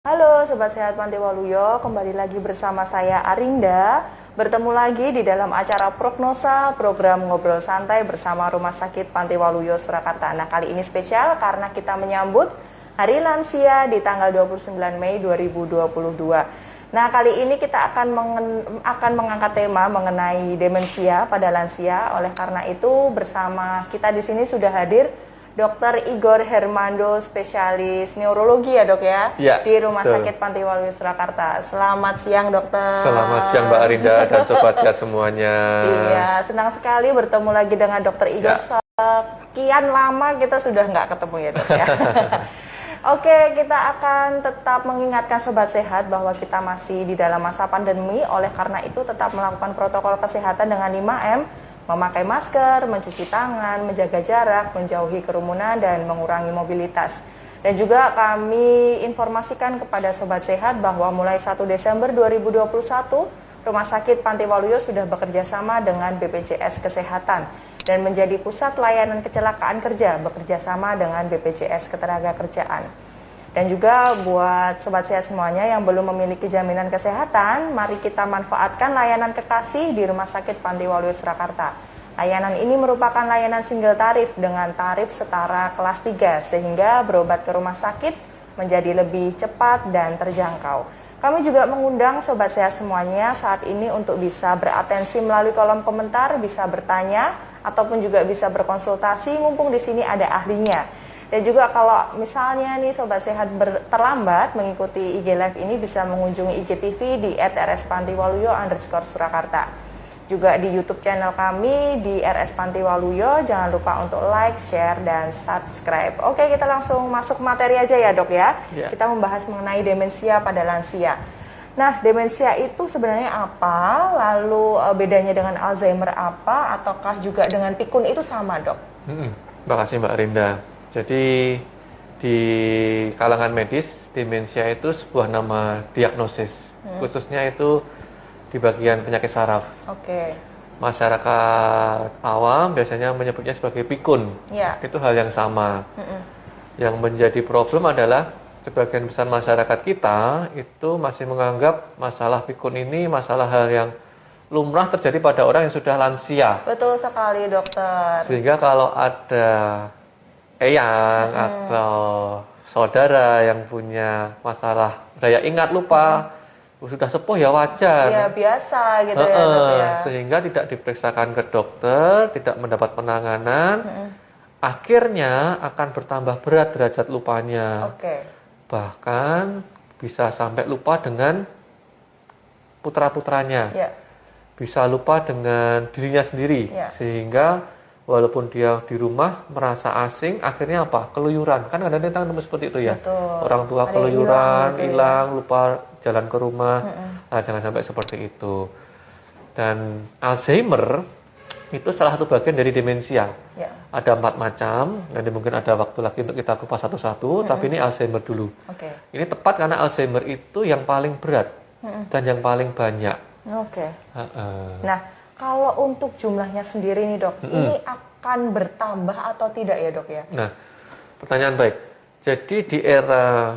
Halo Sobat Sehat Panti Waluyo, kembali lagi bersama saya Arinda. Bertemu lagi di dalam acara Prognosa, program ngobrol santai bersama Rumah Sakit Panti Waluyo Surakarta. Nah, kali ini spesial karena kita menyambut Hari Lansia di tanggal 29 Mei 2022. Nah, kali ini kita akan mengangkat tema mengenai demensia pada lansia. Oleh karena itu, bersama kita di sini sudah hadir Dr. Igor Hermando, spesialis neurologi ya dok ya, di Rumah Sakit Panti Waluyo Surakarta. Selamat siang dokter. Selamat siang Mbak Arinda dan Sobat Sehat semuanya. Iya, senang sekali bertemu lagi dengan Dr. Igor. Sekian lama kita sudah nggak ketemu ya dok ya. Oke, kita akan tetap mengingatkan Sobat Sehat bahwa kita masih di dalam masa pandemi. Oleh karena itu tetap melakukan protokol kesehatan dengan 5M. Memakai masker, mencuci tangan, menjaga jarak, menjauhi kerumunan, dan mengurangi mobilitas. Dan juga kami informasikan kepada Sobat Sehat bahwa mulai 1 Desember 2021, Rumah Sakit Panti Waluyo sudah bekerja sama dengan BPJS Kesehatan dan menjadi pusat layanan kecelakaan kerja bekerja sama dengan BPJS Ketenagakerjaan. Dan juga buat Sobat Sehat semuanya yang belum memiliki jaminan kesehatan, mari kita manfaatkan layanan kekasih di Rumah Sakit Panti Waluyo Surakarta. Layanan ini merupakan layanan single tarif dengan tarif setara kelas 3, sehingga berobat ke rumah sakit menjadi lebih cepat dan terjangkau. Kami juga mengundang Sobat Sehat semuanya saat ini untuk bisa beratensi melalui kolom komentar, bisa bertanya, ataupun juga bisa berkonsultasi, mumpung di sini ada ahlinya. Dan juga kalau misalnya nih Sobat Sehat terlambat mengikuti IG Live ini, bisa mengunjungi IGTV di @rspantiwaluyo_Surakarta. Juga di YouTube channel kami di RS Panti Waluyo. Jangan lupa untuk like, share, dan subscribe. Oke, kita langsung masuk materi aja ya dok ya. Kita membahas mengenai demensia pada lansia. Nah, demensia itu sebenarnya apa? Lalu bedanya dengan Alzheimer apa? Ataukah juga dengan pikun itu sama dok? Terima kasih Mbak Arinda. Jadi di kalangan medis, demensia itu sebuah nama diagnosis, khususnya itu di bagian penyakit saraf. Masyarakat awam biasanya menyebutnya sebagai pikun. Itu hal yang sama. Yang menjadi problem adalah sebagian besar masyarakat kita itu masih menganggap masalah pikun ini masalah hal yang lumrah terjadi pada orang yang sudah lansia. Betul sekali dokter. Sehingga kalau ada eyang atau saudara yang punya masalah daya ingat lupa, sudah sepuh ya wajar. Ya biasa gitu ya dok ya. Sehingga tidak diperiksakan ke dokter, tidak mendapat penanganan, akhirnya akan bertambah berat derajat lupanya. Bahkan bisa sampai lupa dengan putra-putranya, bisa lupa dengan dirinya sendiri, sehingga walaupun dia di rumah merasa asing, akhirnya apa? Keluyuran. Kan kadang-kadang nemu seperti itu ya. Orang tua keluyuran, hilang, lupa jalan ke rumah. Nah, jangan sampai seperti itu. Dan Alzheimer itu salah satu bagian dari demensia. Ada 4 macam. Nanti mungkin ada waktu lagi untuk kita kupas satu-satu. Tapi ini Alzheimer dulu. Ini tepat karena Alzheimer itu yang paling berat dan yang paling banyak. Nah, kalau untuk jumlahnya sendiri nih dok, ini akan bertambah atau tidak ya dok ya? Nah, pertanyaan baik. Jadi di era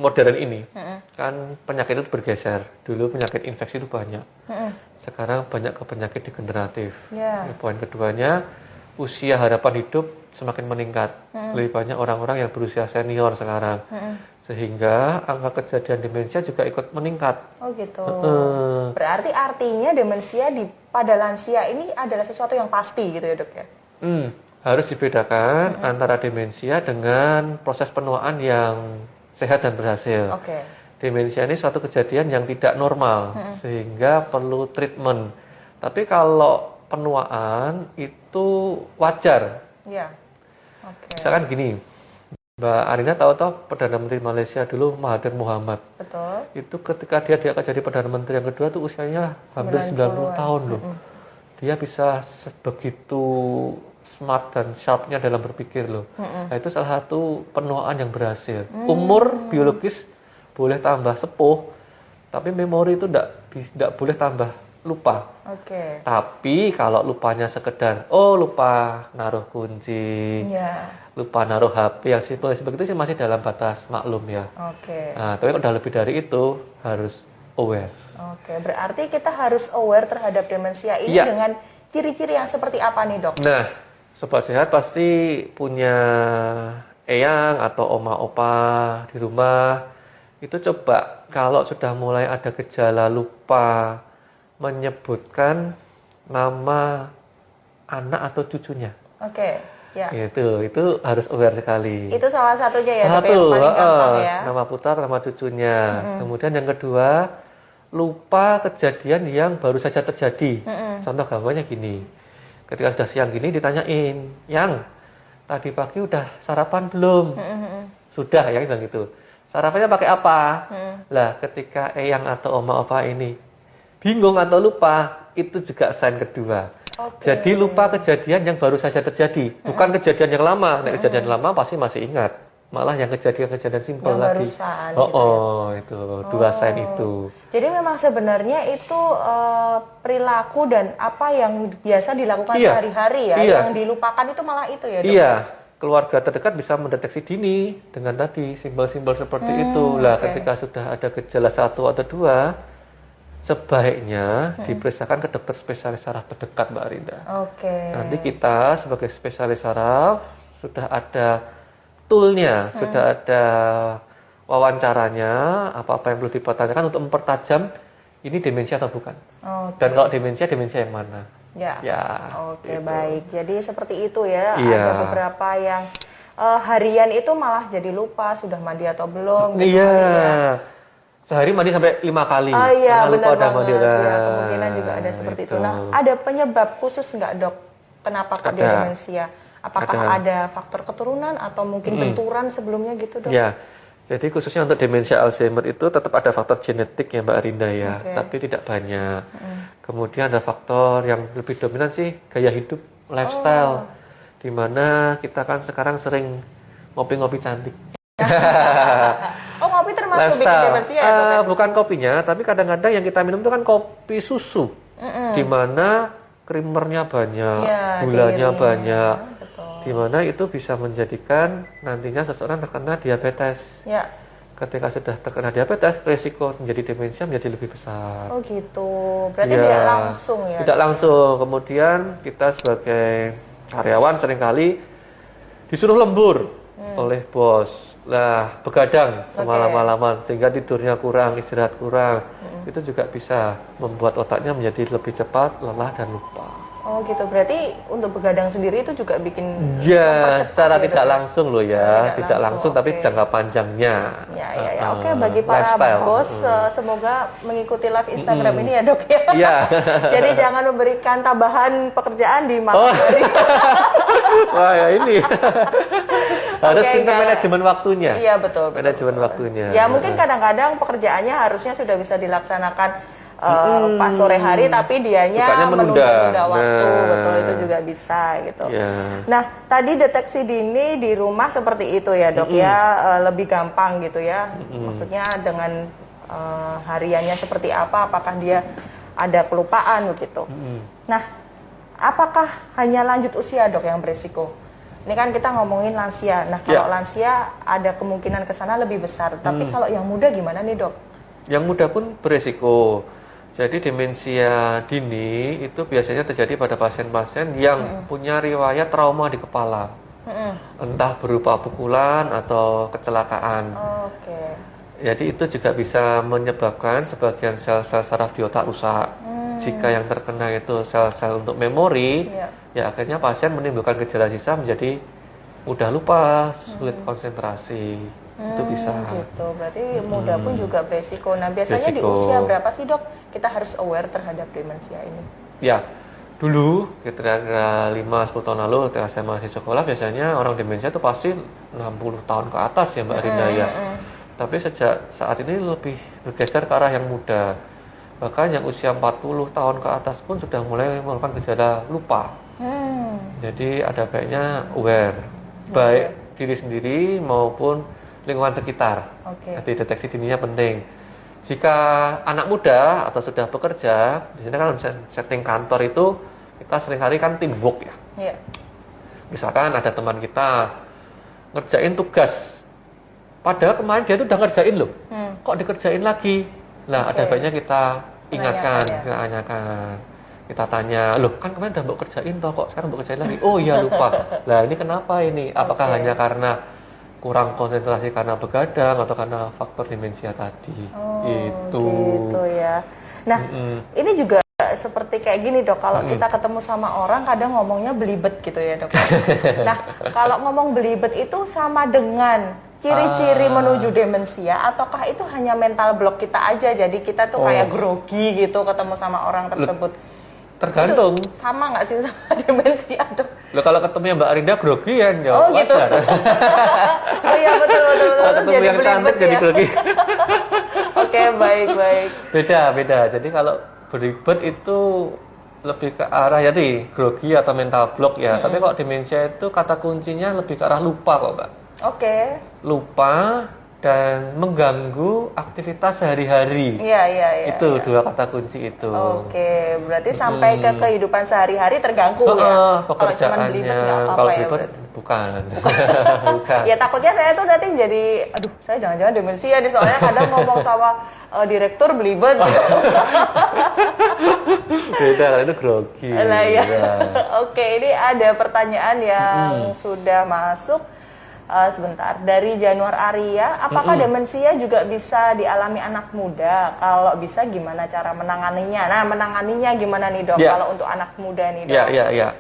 modern ini, kan penyakit itu bergeser. Dulu penyakit infeksi itu banyak. Sekarang banyak ke penyakit degeneratif. Poin keduanya, usia harapan hidup semakin meningkat. Lebih banyak orang-orang yang berusia senior sekarang. Sehingga angka kejadian demensia juga ikut meningkat. Oh gitu. Berarti artinya demensia pada lansia ini adalah sesuatu yang pasti gitu ya dok ya? Harus dibedakan antara demensia dengan proses penuaan yang sehat dan berhasil. Demensia ini suatu kejadian yang tidak normal, sehingga perlu treatment. Tapi kalau penuaan itu wajar. Misalkan gini, Mbak Arina tahu Perdana Menteri Malaysia dulu Mahathir Mohamad. Itu ketika dia akan jadi Perdana Menteri yang kedua tuh usianya hampir 90 tahun loh. Dia bisa begitu smart dan sharpnya dalam berpikir loh. Nah, itu salah satu penuaan yang berhasil. Umur biologis boleh tambah sepuh, tapi memori itu tidak boleh tambah lupa. Tapi kalau lupanya sekedar lupa naruh kunci, lupa naruh HP yang simpel seperti itu sih masih dalam batas maklum ya. Nah, tapi udah lebih dari itu harus aware. Berarti kita harus aware terhadap demensia ini dengan ciri-ciri yang seperti apa nih, Dok? Nah, sobat sehat pasti punya eyang atau oma opa di rumah. Itu coba kalau sudah mulai ada gejala lupa menyebutkan nama anak atau cucunya. Itu harus aware sekali. Itu salah satunya ya, Dok, yang paling gampang ya. Nama putar, nama cucunya. Kemudian yang kedua, lupa kejadian yang baru saja terjadi. Contoh gambarnya gini. Ketika sudah siang gini ditanyain, "Yang, tadi pagi udah sarapan belum?" Sudah, ya bilang gitu. Sarapannya pakai apa? Lah, ketika eyang atau oma opa ini bingung atau lupa, itu juga sign kedua. Jadi lupa kejadian yang baru saja terjadi, bukan kejadian yang lama. Nah, kejadian lama pasti masih ingat. Malah yang kejadian simpel lagi. Itu dua sign itu. Jadi memang sebenarnya itu perilaku dan apa yang biasa dilakukan sehari-hari ya, yang dilupakan itu malah itu ya, Dok? Iya. Keluarga terdekat bisa mendeteksi dini dengan tadi simbol-simbol seperti itu. Lah, ketika sudah ada gejala 1 atau 2, sebaiknya diperiksakan ke dokter spesialis saraf terdekat, Mbak Arinda. Nanti kita sebagai spesialis saraf sudah ada toolnya, sudah ada wawancaranya, apa-apa yang perlu dipertanyakan untuk mempertajam ini demensia atau bukan. Dan kalau demensia yang mana? Baik. Jadi seperti itu ya. Ada beberapa yang harian itu malah jadi lupa sudah mandi atau belum. Sehari mandi sampai 5 kali. Benar banget. Kemungkinan juga ada seperti itu. Nah, ada penyebab khusus nggak, Dok? Kenapa kok dia demensia? Apakah ada faktor keturunan atau mungkin benturan sebelumnya gitu, Dok? Jadi khususnya untuk demensia Alzheimer itu tetap ada faktor genetik ya, Mbak Arinda ya, tapi tidak banyak. Kemudian ada faktor yang lebih dominan sih gaya hidup, lifestyle, di mana kita kan sekarang sering ngopi-ngopi cantik. Ngopi termasuk bikin demensia ya? Bukan kopinya, tapi kadang-kadang yang kita minum itu kan kopi susu, di mana krimernya banyak, gulanya banyak, di mana itu bisa menjadikan nantinya seseorang terkena diabetes. Ketika sudah terkena diabetes, resiko menjadi demensia menjadi lebih besar. Berarti tidak langsung ya? Tidak langsung. Kemudian kita sebagai karyawan seringkali disuruh lembur oleh bos. Lah, begadang semalam-malaman sehingga tidurnya kurang, istirahat kurang. Itu juga bisa membuat otaknya menjadi lebih cepat lelah dan lupa. Berarti untuk begadang sendiri itu juga bikin secara tidak langsung loh ya, tidak langsung tapi jangka panjangnya. Bagi para bos semoga mengikuti live Instagram ini ya, Dok ya. Jadi jangan memberikan tambahan pekerjaan di mata hari. Wah, ya ini. Harus pintar manajemen waktunya. Betul. Manajemen waktunya. Mungkin kadang-kadang pekerjaannya harusnya sudah bisa dilaksanakan pas sore hari, tapi dianya menunda waktu. Betul, itu juga bisa gitu. Nah, tadi deteksi dini di rumah seperti itu ya, Dok ya, lebih gampang gitu ya. Maksudnya dengan hariannya seperti apa, apakah dia ada kelupaan begitu. Nah, apakah hanya lanjut usia, Dok, yang berisiko? Ini kan kita ngomongin lansia. Nah, kalau lansia ada kemungkinan ke sana lebih besar. Tapi kalau yang muda gimana nih, Dok? Yang muda pun berisiko. Jadi demensia dini itu biasanya terjadi pada pasien-pasien yang punya riwayat trauma di kepala. Entah berupa pukulan atau kecelakaan. Jadi itu juga bisa menyebabkan sebagian sel-sel saraf di otak rusak. Jika yang terkena itu sel-sel untuk memori, ya akhirnya pasien menimbulkan gejala sisa menjadi mudah lupa, sulit konsentrasi. Itu bisa. Berarti muda pun juga beresiko. Nah, biasanya di usia berapa sih, Dok, kita harus aware terhadap demensia ini? Dulu kira-kira 5-10 tahun lalu ketika saya masih sekolah, biasanya orang demensia itu pasti 60 tahun ke atas ya, Mbak Rinda ya. Tapi sejak saat ini lebih bergeser ke arah yang muda. Bahkan yang usia 40 tahun ke atas pun sudah mulai melakukan gejala lupa. Jadi ada baiknya aware, baik diri sendiri maupun lingkungan sekitar. Jadi deteksi dininya penting. Jika anak muda atau sudah bekerja, di sini kan setting kantor itu kita seringkali kan teamwork ya. Iya. Misalkan ada teman kita ngerjain tugas, padahal kemarin dia tuh udah ngerjain loh, kok dikerjain lagi? Nah, ada baiknya kita ingatkan, kita tanyakan, kita tanya, loh kan kemarin udah mau kerjain toh, kok sekarang mau kerjain lagi? Oh iya lupa. Lah ini kenapa ini? Apakah hanya karena kurang konsentrasi karena begadang atau karena faktor demensia tadi? Itu. Gitu ya. Nah, ini juga seperti kayak gini dok, kalau kita ketemu sama orang kadang ngomongnya belibet gitu ya dok. Nah, kalau ngomong belibet itu sama dengan ciri-ciri menuju demensia ataukah itu hanya mental block kita aja, jadi kita tuh kayak grogi gitu ketemu sama orang tersebut? Tergantung. Itu sama nggak sih sama demensia dok? Loh kalau ketemu Mbak Arinda grogi ya, gitu. Oh iya betul. Kalau ketemu yang cantik jadi grogi. Oke, baik. Beda. Jadi kalau belibet itu lebih ke arah ya tadi grogi atau mental block ya. Tapi kalau demensia itu kata kuncinya lebih ke arah lupa kok Mbak. Oke. Lupa dan mengganggu aktivitas sehari-hari. Iya. Itu dua kata kunci itu. Oke, berarti sampai ke kehidupan sehari-hari terganggu ya. Pekerjaannya. Kalau belibet bukan. Ya takutnya saya tuh nanti jadi, aduh saya jangan-jangan demensia nih, soalnya kadang ngomong sama direktur belibet. Beda, itu grogi. Nah, ya. Oke, ini ada pertanyaan yang sudah masuk. Sebentar, dari Januar Arya, apakah demensia juga bisa dialami anak muda? Kalau bisa gimana cara menanganinya? Nah, menanganinya gimana nih dok? Kalau untuk anak muda nih dok? Ya.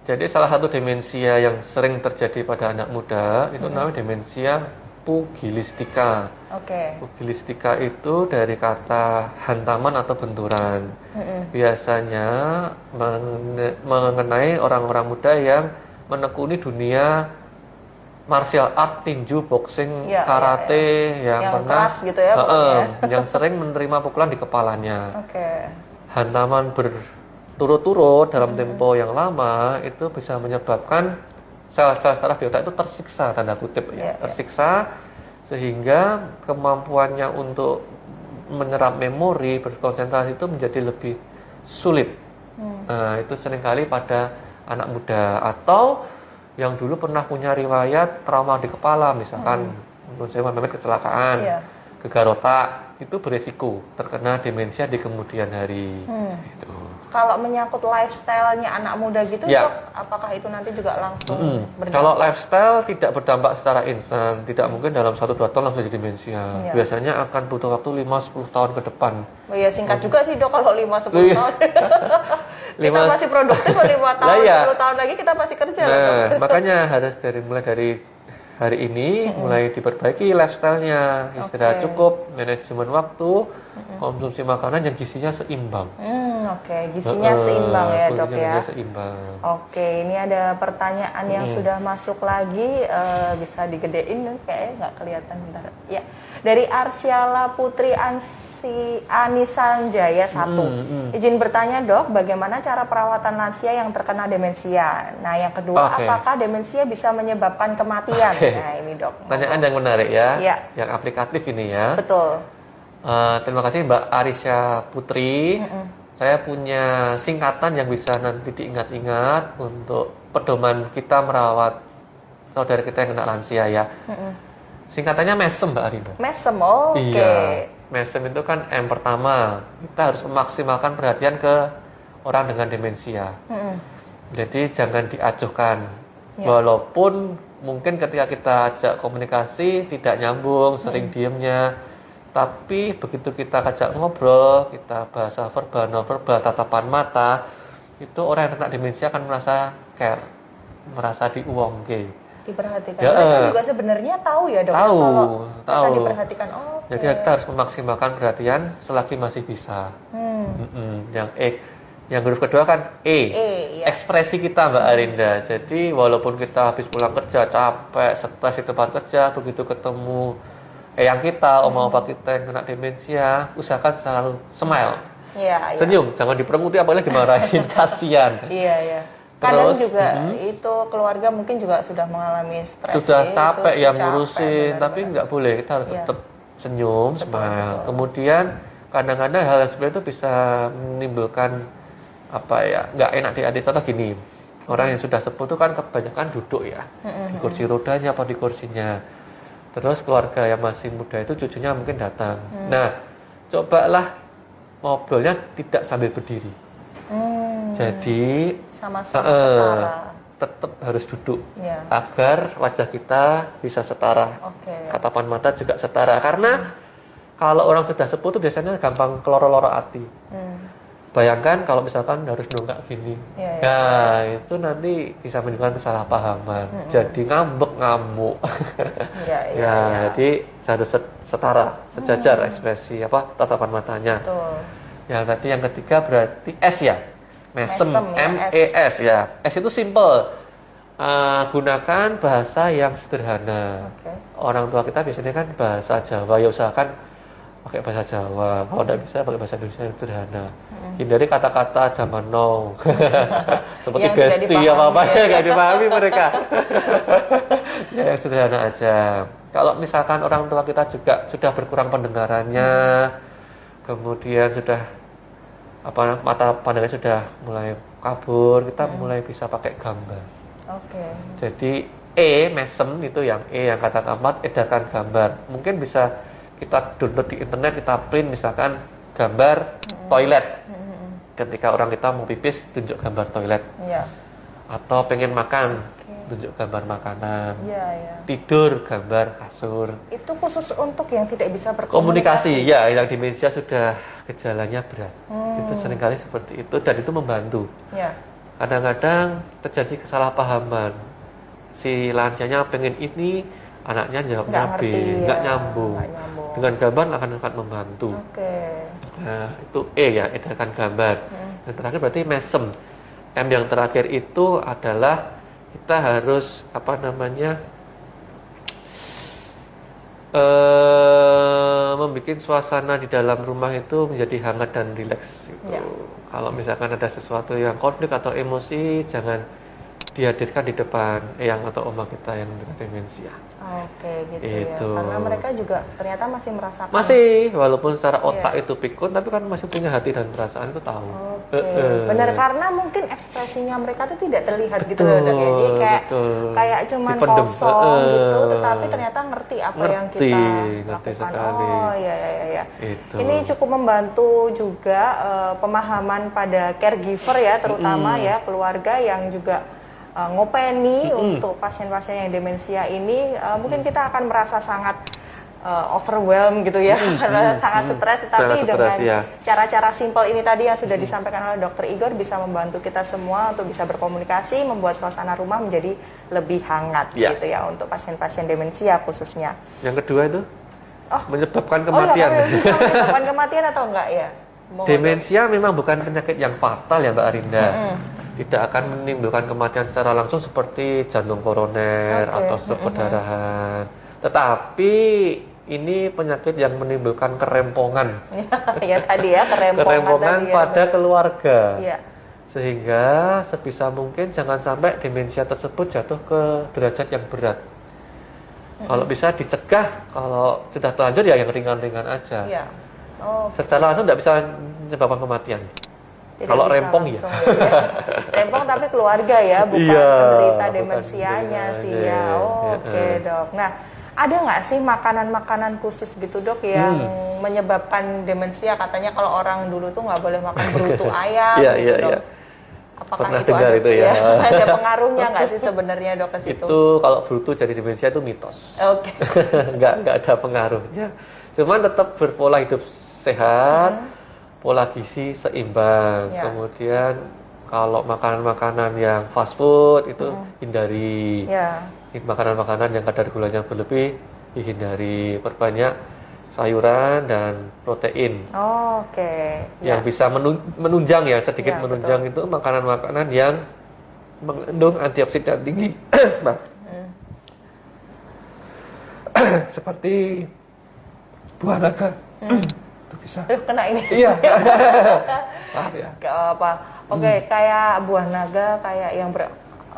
Jadi salah satu demensia yang sering terjadi pada anak muda itu namanya demensia pugilistika. Pugilistika itu dari kata hantaman atau benturan. Biasanya mengenai orang-orang muda yang menekuni dunia martial art, tinju, boxing, karate, yang pernah keras gitu ya, yang sering menerima pukulan di kepalanya. Hantaman berturut-turut dalam tempo yang lama itu bisa menyebabkan sel-sel saraf di otak itu tersiksa, tanda kutip tersiksa, sehingga kemampuannya untuk menyerap memori, berkonsentrasi itu menjadi lebih sulit. Nah, itu seringkali pada anak muda atau yang dulu pernah punya riwayat trauma di kepala, misalkan kecelakaan, gegar otak, itu beresiko terkena demensia di kemudian hari. Gitu. Kalau menyangkut lifestyle-nya anak muda gitu, dok, apakah itu nanti juga langsung berdampak? Kalau lifestyle tidak berdampak secara instan, tidak mungkin dalam 1-2 tahun langsung jadi demensia. Biasanya akan butuh waktu 5-10 tahun ke depan. Oh iya, singkat juga sih dok kalau 5-10 tahun. Kita masih produktif, 5 tahun, 10 tahun lagi kita masih kerja. Nah, makanya harus mulai dari hari ini mulai diperbaiki lifestyle-nya, istirahat cukup, manajemen waktu, konsumsi makanan yang gizinya seimbang. Gizinya seimbang ya dok ya. Seimbang. Ini ada pertanyaan yang sudah masuk lagi, bisa digedein kayaknya nggak kelihatan bentar. Ya, dari Arsyala Putri Anisanjaya 1. Izin bertanya dok, bagaimana cara perawatan lansia yang terkena demensia? Nah, yang kedua, apakah demensia bisa menyebabkan kematian? Nah, ini dok. Pertanyaan yang menarik ya, yang aplikatif ini ya. Betul. Terima kasih Mbak Arisya Putri. Saya punya singkatan yang bisa nanti diingat-ingat untuk pedoman kita merawat saudara kita yang kena lansia ya. Singkatannya MESEM Mbak Arina. MESEM, Iya. MESEM itu kan M pertama, kita harus memaksimalkan perhatian ke orang dengan demensia. Jadi jangan diacuhkan. Walaupun mungkin ketika kita ajak komunikasi tidak nyambung, sering diemnya, tapi begitu kita ajak ngobrol, kita bahasa verbal, non verbal, tatapan mata, itu orang yang kena demensia akan merasa care, merasa diuangke, diperhatikan. Mereka juga sebenarnya tahu ya dok. Tahu. Diperhatikan. Jadi kita harus memaksimalkan perhatian selagi masih bisa. Yang huruf kedua kan ekspresi kita Mbak Arinda. Jadi walaupun kita habis pulang kerja capek, stres di tempat kerja, begitu ketemu yang kita, oma opa kita yang kena demensia, usahakan selalu smile, senyum, jangan diperemuti apalagi dimarahin, kasihan. Kadang juga itu keluarga mungkin juga sudah mengalami stres, sudah capek ya ngurusin, tapi nggak boleh, kita harus tetap senyum, smile. Kemudian kadang-kadang hal seperti itu bisa menimbulkan nggak enak di hati. Contoh gini, orang yang sudah sepuh itu kan kebanyakan duduk ya, di kursi rodanya atau di kursinya. Terus keluarga yang masih muda itu cucunya mungkin datang. Nah, cobalah ngobrolnya tidak sambil berdiri. Jadi sama-sama setara. Tetap harus duduk agar wajah kita bisa setara. Tatapan mata juga setara. Karena kalau orang sudah sepuh itu biasanya gampang keloro-loro hati. Bayangkan kalau misalkan harus nunggak gini. Nah, itu nanti bisa menimbulkan kesalahpahaman. Jadi ngambek-ngamuk. Jadi harus setara, sejajar ekspresi tatapan matanya. Yang tadi yang ketiga berarti S ya. Mesem, M-E-S ya. S itu simple. Gunakan bahasa yang sederhana. Orang tua kita biasanya kan bahasa Jawa, ya usahakan pakai bahasa Jawa. Kalau tidak bisa pakai bahasa Indonesia yang sederhana. Hindari kata-kata zaman now. Seperti besti apa-apa ya nggak dipahami mereka. Ya, yang sederhana aja. Kalau misalkan orang tua kita juga sudah berkurang pendengarannya, kemudian sudah mata pandangannya sudah mulai kabur, kita mulai bisa pakai gambar. Jadi mesem itu yang yang kata keempat, edarkan gambar. Mungkin bisa kita download di internet, kita print misalkan gambar toilet. Ketika orang kita mau pipis, tunjuk gambar toilet. Atau pengen makan, tunjuk gambar makanan. Tidur, gambar kasur. Itu khusus untuk yang tidak bisa berkomunikasi. Ya, yang demensia sudah gejalanya berat. Itu seringkali seperti itu dan itu membantu. Kadang-kadang terjadi kesalahpahaman. Si lansianya pengen ini, anaknya jawabnya B, nggak nyambung. Dengan gambar akan membantu. Nah, itu ya, edarkan gambar. Yang terakhir berarti mesem. M yang terakhir itu adalah kita harus membuat suasana di dalam rumah itu menjadi hangat dan rileks gitu. Kalau misalkan ada sesuatu yang konflik atau emosi, jangan dihadirkan di depan eyang atau oma kita yang dengan demensia. Gitu ya. Karena mereka juga ternyata masih merasakan. Walaupun secara otak itu pikun, tapi kan masih punya hati dan perasaan itu tahu. Benar, karena mungkin ekspresinya mereka tuh tidak terlihat gitu loh, Dok. Jadi kayak cuman kosong gitu, tetapi ternyata ngerti apa yang kita lakukan. Iya. Ini cukup membantu juga pemahaman pada caregiver ya, terutama ya keluarga yang juga ngopeni untuk pasien-pasien yang demensia ini. Mungkin kita akan merasa sangat overwhelmed gitu ya, karena sangat stres, tapi dengan cara-cara simpel ini tadi yang sudah disampaikan oleh Dr. Igor bisa membantu kita semua untuk bisa berkomunikasi, membuat suasana rumah menjadi lebih hangat gitu ya untuk pasien-pasien demensia khususnya. Yang kedua itu menyebabkan kematian. Bisa menyebabkan kematian atau enggak ya? Demensia memang bukan penyakit yang fatal ya Mbak Arinda. Tidak akan menimbulkan kematian secara langsung seperti jantung koroner atau stroke perdarahan. Tetapi ini penyakit yang menimbulkan kerempongan. Kerempongan pada keluarga. Sehingga sebisa mungkin jangan sampai demensia tersebut jatuh ke derajat yang berat. Kalau bisa dicegah, kalau sudah terlanjur ya yang ringan-ringan aja. Secara langsung tidak bisa menyebabkan kematian. Kalau rempong ya. Rempong tapi keluarga ya, bukan penderita demensianya sih ya. Dok. Nah, ada nggak sih makanan-makanan khusus gitu dok yang menyebabkan demensia? Katanya kalau orang dulu tuh nggak boleh makan berutu ayam gitu dok. Apakah itu ada, ada pengaruhnya nggak sih sebenarnya dok ke situ? Itu kalau berutu jadi demensia itu mitos. Nggak ada pengaruhnya. Cuman tetap berpola hidup sehat. Pola gizi seimbang. Kemudian kalau makanan-makanan yang fast food itu hindari. Makanan-makanan yang kadar gulanya berlebih dihindari. Perbanyak sayuran dan protein. Yang bisa menunjang ya, sedikit menunjang itu makanan-makanan yang mengandung antioksidan tinggi. Seperti buah naga. Bisa. Kena ini. Iya. Maaf ya. Gak apa. Kayak buah naga, kayak yang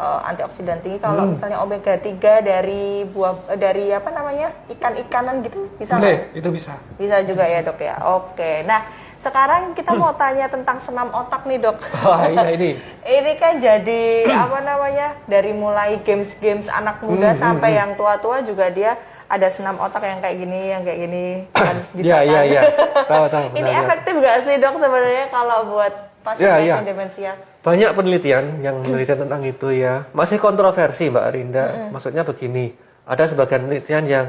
antioksidan tinggi. Kalau misalnya omega 3 dari buah dari apa namanya ikan-ikanan gitu bisa Boleh, nggak? itu bisa. Bisa juga ya dok ya. Oke. Nah sekarang kita mau tanya tentang senam otak nih dok. Wah iya ini. Ini kan jadi apa namanya dari mulai games-games anak muda sampai yang tua-tua juga dia ada senam otak yang kayak gini kan bisa kan? Iya. Tahu. Ini efektif nggak sih dok sebenarnya kalau buat pasien-pasien demensia? Banyak penelitian yang menelitikan tentang itu ya. Masih kontroversi Mbak Rinda. Maksudnya begini, ada sebagian penelitian yang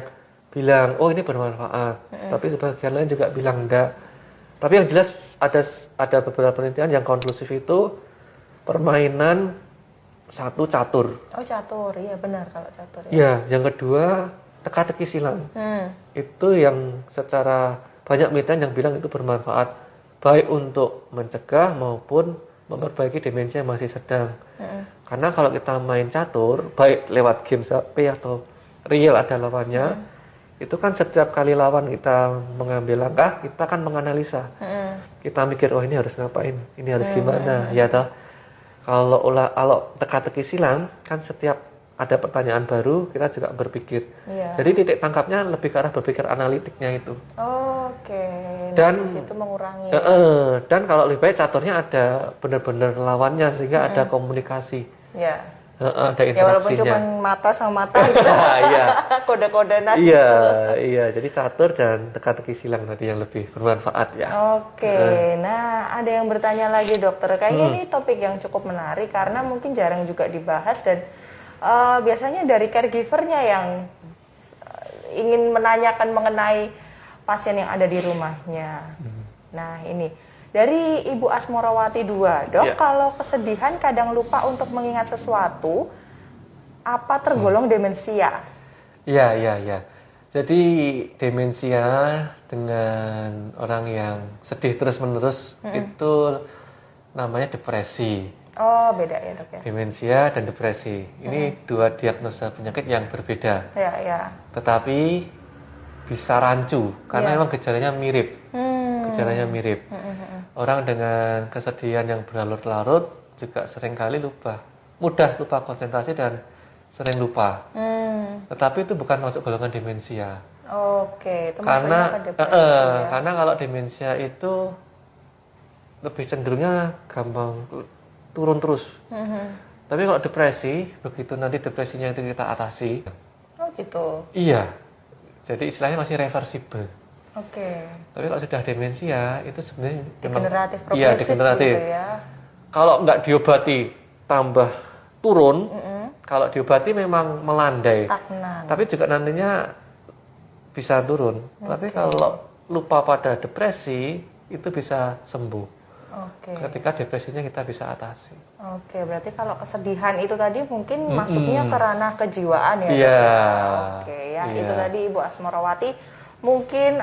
bilang, oh ini bermanfaat. Tapi sebagian lain juga bilang enggak. Tapi yang jelas ada beberapa penelitian yang konklusif itu permainan satu catur. Oh catur, iya benar kalau catur. Ya, yang kedua teka-teki silang. Itu yang secara banyak penelitian yang bilang itu bermanfaat. Baik untuk mencegah maupun memperbaiki demensia yang masih sedang. Karena kalau kita main catur, baik lewat game HP atau real ada lawannya, itu kan setiap kali lawan kita mengambil langkah, kita kan menganalisa. Kita mikir, oh ini harus ngapain, ini harus gimana, ya toh. Kalau teka-teki silang, kan setiap ada pertanyaan baru, kita juga berpikir. Jadi titik tangkapnya lebih ke arah berpikir analitiknya itu. Oke. Dan di situ mengurangi. Dan kalau lebih baik caturnya ada benar-benar lawannya sehingga ada komunikasi. Ya. Ada Ya walaupun interaksinya. cuma mata sama mata gitu. Iya. Kode-kodean. Iya. Jadi catur dan teka-teki silang tadi yang lebih bermanfaat ya. Oke. Nah, ada yang bertanya lagi dokter. Kayaknya ini topik yang cukup menarik karena mungkin jarang juga dibahas dan biasanya dari caregivernya yang ingin menanyakan mengenai pasien yang ada di rumahnya. Nah ini dari Ibu Asmorawati 2, dok, kalau kesedihan kadang lupa untuk mengingat sesuatu, apa tergolong demensia? Iya. Jadi demensia dengan orang yang sedih terus-menerus itu namanya depresi. Oh beda ya dok ya. Demensia dan depresi. Ini dua diagnosa penyakit yang berbeda. Ya. Tetapi bisa rancu karena memang gejalanya mirip. Gejalanya mirip. Orang dengan kesedihan yang berlarut-larut juga seringkali mudah lupa konsentrasi dan sering lupa. Tetapi itu bukan masuk golongan demensia. Oke, itu maksudnya apa depresi ya? Karena kalau demensia itu lebih cenderungnya gampang turun terus. Tapi kalau depresi, begitu nanti depresinya itu kita atasi. Oh gitu. Iya. Jadi istilahnya masih reversible. Oke. Tapi kalau sudah demensia itu sebenarnya Degeneratif, memang, progresif degeneratif. gitu ya. Kalau nggak diobati tambah turun, kalau diobati memang melandai. Stagnan. Tapi juga nantinya bisa turun. Tapi kalau lupa pada depresi itu bisa sembuh. Ketika depresinya kita bisa atasi. Oke, berarti kalau kesedihan itu tadi mungkin masuknya ke ranah kejiwaan ya? Iya. Oke ya, itu tadi Ibu Asmorawati. Mungkin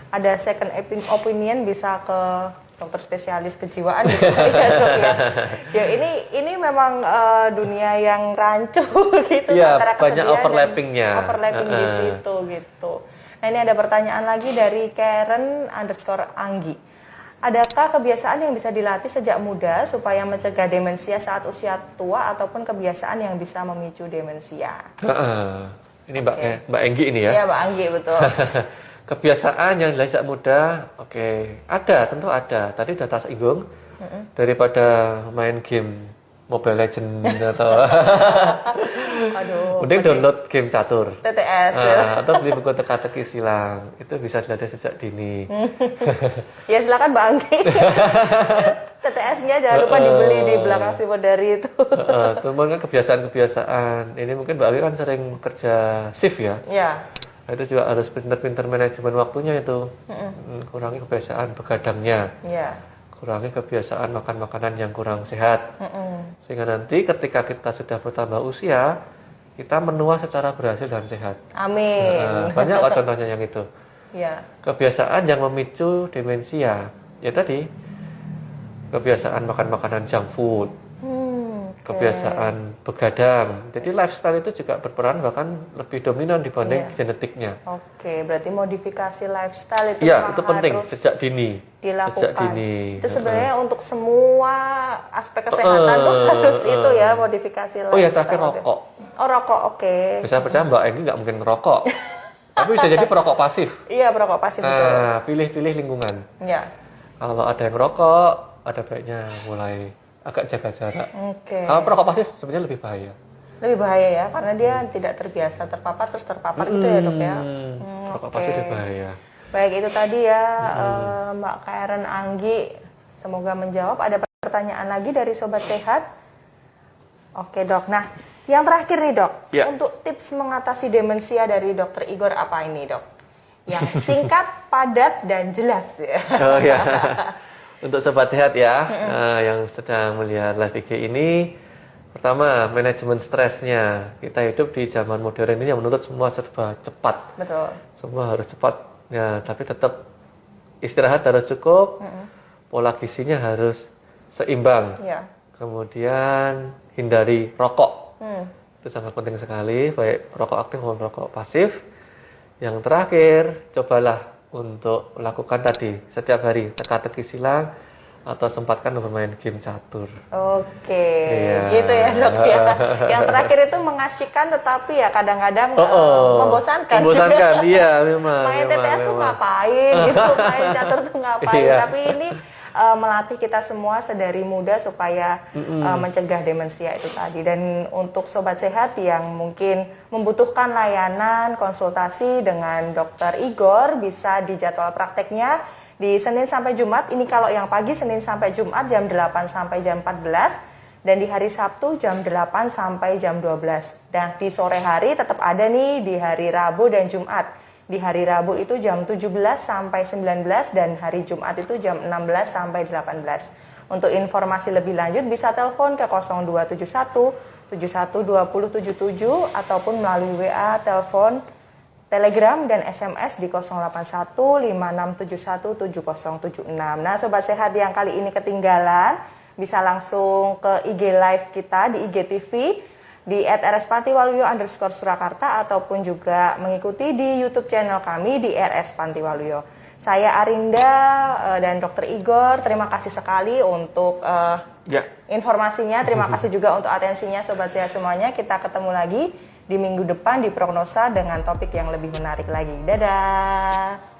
ada second opinion bisa ke dokter spesialis kejiwaan gitu ya dok ya. Ya ini memang dunia yang rancu gitu antara kesedihan banyak overlappingnya. Overlapping di situ gitu. Nah ini ada pertanyaan lagi dari Karen_Anggi. Adakah kebiasaan yang bisa dilatih sejak muda supaya mencegah demensia saat usia tua ataupun kebiasaan yang bisa memicu demensia? Ini Mbak Enggi ini ya? Iya Mbak Anggi betul. Kebiasaan yang dilatih sejak muda, tentu ada. Tadi udah tas singgung, daripada main game Mobile Legend atau mending download game catur TTS atau beli buku teka-teki silang, itu bisa dilatih sejak dini. Ya silakan Mbak Anggi. TTS-nya jangan lupa dibeli di belakang Sriwedari itu. Kemudian kebiasaan-kebiasaan ini mungkin Mbak Anggi kan sering kerja shift ya. Iya. Itu juga harus pintar-pintar manajemen waktunya itu. Kurangi kebiasaan begadangnya. Iya. Kurangi kebiasaan makan makanan yang kurang sehat. Sehingga nanti ketika kita sudah bertambah usia, kita menua secara berhasil dan sehat. Amin. Banyak kok contohnya yang itu. Ya. Kebiasaan yang memicu demensia, ya tadi kebiasaan makan makanan junk food. kebiasaan begadang. Jadi lifestyle itu juga berperan bahkan lebih dominan dibanding genetiknya. Oke, berarti modifikasi lifestyle itu ya, itu penting harus sejak dini. Dilakukan. Sejak dini. Itu sebenarnya untuk semua aspek kesehatan tuh harus itu ya, modifikasi lifestyle. Oh ya, terakhir rokok. Oh, rokok, oke. Bisa percaya Mbak Enggi nggak mungkin ngerokok. Tapi bisa jadi perokok pasif. Iya, perokok pasif betul. Nah, pilih-pilih lingkungan. Ya. Kalau ada yang rokok, ada baiknya mulai agak jaga jarak. Oke. Kalau perokok pasif sebenarnya lebih bahaya. Lebih bahaya ya, karena dia tidak terbiasa terpapar terus terpapar gitu ya dok ya. Perokok pasif lebih bahaya. Baik, itu tadi ya Mbak Karen Anggi. Semoga menjawab. Ada pertanyaan lagi dari Sobat Sehat? Oke dok, nah yang terakhir nih dok, untuk tips mengatasi demensia dari Dokter Igor apa ini dok? Yang singkat, padat, dan jelas ya. Oh ya. Untuk Sobat Sehat ya, yang sedang melihat live IG ini, pertama manajemen stresnya. Kita hidup di zaman modern ini yang menuntut semua serba cepat. Betul. Semua harus cepat, ya, tapi tetap istirahat harus cukup, pola gizinya harus seimbang. Ya. Kemudian hindari rokok, itu sangat penting sekali, baik rokok aktif maupun rokok pasif. Yang terakhir, cobalah untuk melakukan tadi setiap hari teka-teki silang atau sempatkan bermain game catur. Oke, gitu ya dok ya. Yang terakhir itu mengasyikkan tetapi ya kadang-kadang membosankan. Membosankan, iya memang. Main TTS tuh ngapain gitu, main catur tuh ngapain. Tapi ini melatih kita semua sedari muda supaya mencegah demensia itu tadi. Dan untuk Sobat Sehat yang mungkin membutuhkan layanan konsultasi dengan Dokter Igor, bisa di jadwal prakteknya di Senin sampai Jumat. Ini kalau yang pagi Senin sampai Jumat jam 8 sampai jam 14. Dan di hari Sabtu jam 8 sampai jam 12. Dan di sore hari tetap ada nih di hari Rabu dan Jumat. Di hari Rabu itu jam 17 sampai 19 dan hari Jumat itu jam 16 sampai 18. Untuk informasi lebih lanjut bisa telepon ke 0271 712077 ataupun melalui WA, telepon, Telegram dan SMS di 081 5671 7076. Nah, Sobat Sehat yang kali ini ketinggalan bisa langsung ke IG live kita di IGTV di @rspantiwaluyo_Surakarta ataupun juga mengikuti di YouTube channel kami di RS Pantiwaluyo. Saya Arinda dan Dokter Igor, terima kasih sekali untuk informasinya, terima kasih juga untuk atensinya Sobat Sehat semuanya. Kita ketemu lagi di minggu depan di Prognosa dengan topik yang lebih menarik lagi. Dadah!